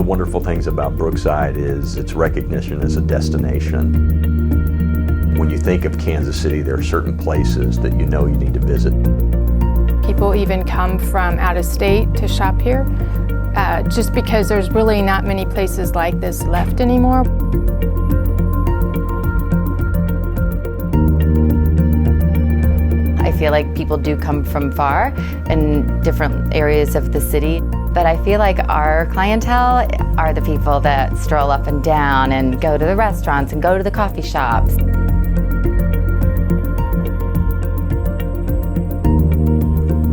wonderful things about Brookside is its recognition as a destination. When you think of Kansas City, there are certain places that you know you need to visit. People even come from out of state to shop here, just because there's really not many places like this left anymore. I feel like people do come from far in different areas of the city, but I feel like our clientele are the people that stroll up and down and go to the restaurants and go to the coffee shops.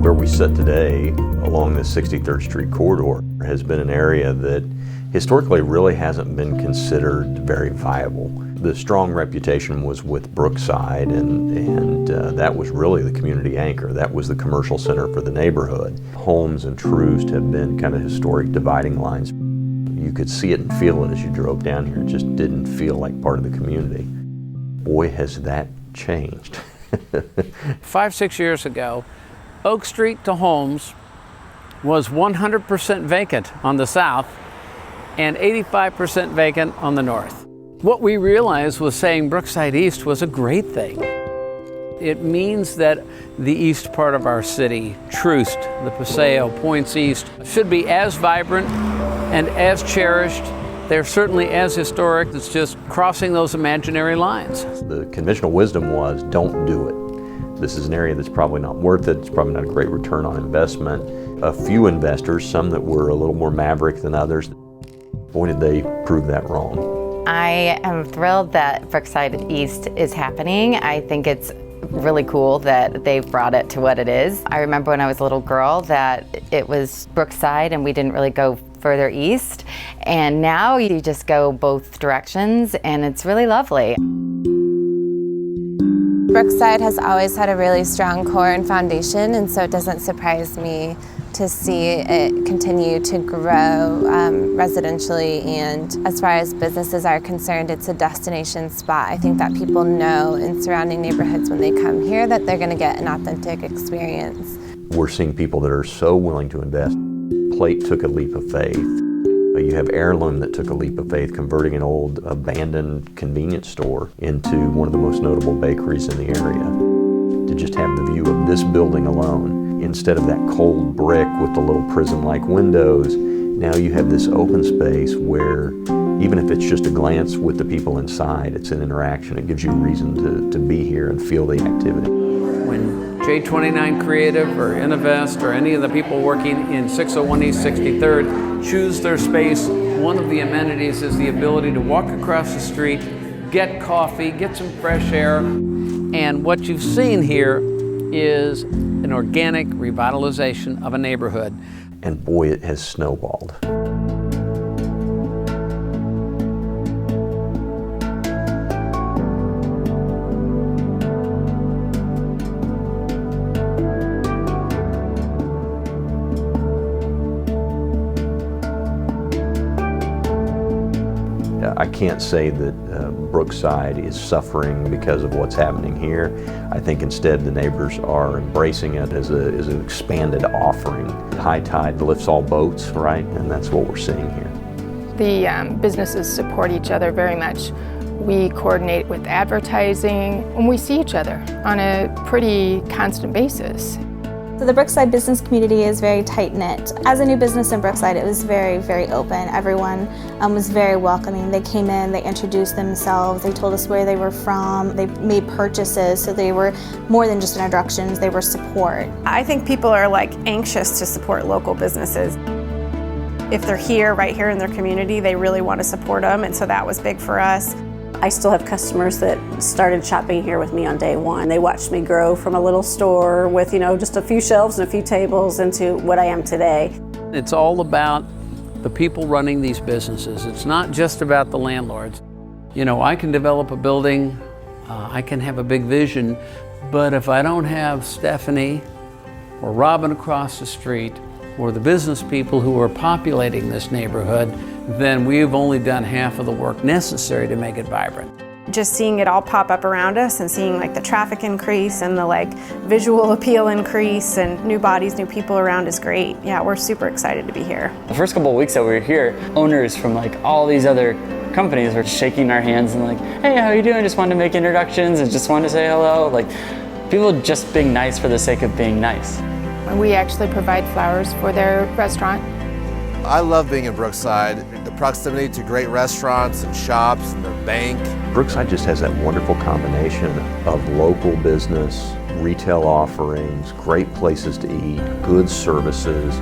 Where we sit today along the 63rd Street corridor has been an area that historically really hasn't been considered very viable. The strong reputation was with Brookside, and that was really the community anchor. That was the commercial center for the neighborhood. Holmes and Troost have been kind of historic dividing lines. You could see it and feel it as you drove down here. It just didn't feel like part of the community. Boy, has that changed. 5-6 years ago, Oak Street to Holmes was 100% vacant on the south and 85% vacant on the north. What we realized was saying Brookside East was a great thing. It means that the east part of our city, Troost, the Paseo, Points East, should be as vibrant and as cherished. They're certainly as historic. It's just crossing those imaginary lines. The conventional wisdom was, don't do it. This is an area that's probably not worth it. It's probably not a great return on investment. A few investors, some that were a little more maverick than others, boy, did they prove that wrong. I am thrilled that Brookside East is happening. I think it's really cool that they've brought it to what it is. I remember when I was a little girl that it was Brookside and we didn't really go further east. And now you just go both directions and it's really lovely. Brookside has always had a really strong core and foundation, and so it doesn't surprise me to see it continue to grow residentially, and as far as businesses are concerned, it's a destination spot. I think that people know in surrounding neighborhoods when they come here that they're going to get an authentic experience. We're seeing people that are so willing to invest. Plate took a leap of faith. You have Heirloom that took a leap of faith, converting an old abandoned convenience store into one of the most notable bakeries in the area. To just have the view of this building alone, instead of that cold brick with the little prison-like windows, now you have this open space where even if it's just a glance with the people inside, it's an interaction. It gives you a reason to be here and feel the activity. When J29 Creative or Innovest or any of the people working in 601 East 63rd choose their space, one of the amenities is the ability to walk across the street, get coffee, get some fresh air, and what you've seen here is an organic revitalization of a neighborhood. And boy, it has snowballed. I can't say that Brookside is suffering because of what's happening here. I think instead the neighbors are embracing it as an expanded offering. High tide lifts all boats, right? And that's what we're seeing here. The businesses support each other very much. We coordinate with advertising, and we see each other on a pretty constant basis. So the Brookside business community is very tight-knit. As a new business in Brookside, it was very, very open. Everyone was very welcoming. They came in, they introduced themselves, they told us where they were from, they made purchases, so they were more than just introductions, they were support. I think people are anxious to support local businesses. If they're here, right here in their community, they really want to support them, and so that was big for us. I still have customers that started shopping here with me on day one. They watched me grow from a little store with, just a few shelves and a few tables into what I am today. It's all about the people running these businesses. It's not just about the landlords. I can develop a building, I can have a big vision, but if I don't have Stephanie or Robin across the street or the business people who are populating this neighborhood, then we've only done half of the work necessary to make it vibrant. Just seeing it all pop up around us and seeing like the traffic increase and the like visual appeal increase and new bodies, new people around is great. Yeah, we're super excited to be here. The first couple of weeks that we were here, owners from like all these other companies were shaking our hands and like, hey, how you doing? Just wanted to make introductions and just wanted to say hello. Like, people just being nice for the sake of being nice. We actually provide flowers for their restaurant. I love being in Brookside. The proximity to great restaurants and shops and the bank. Brookside just has that wonderful combination of local business, retail offerings, great places to eat, good services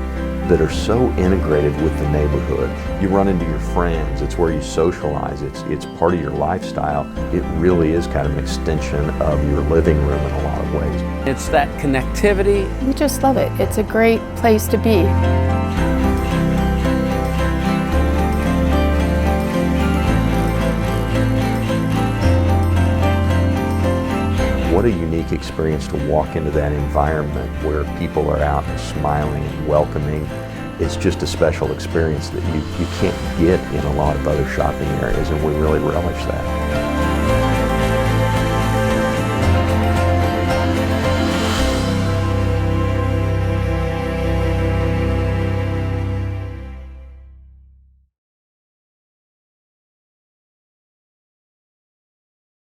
that are so integrated with the neighborhood. You run into your friends, it's where you socialize, it's part of your lifestyle. It really is kind of an extension of your living room in a lot of ways. It's that connectivity. We just love it. It's a great place to be. What a unique experience to walk into that environment where people are out and smiling and welcoming. It's just a special experience that you can't get in a lot of other shopping areas, and we really relish that.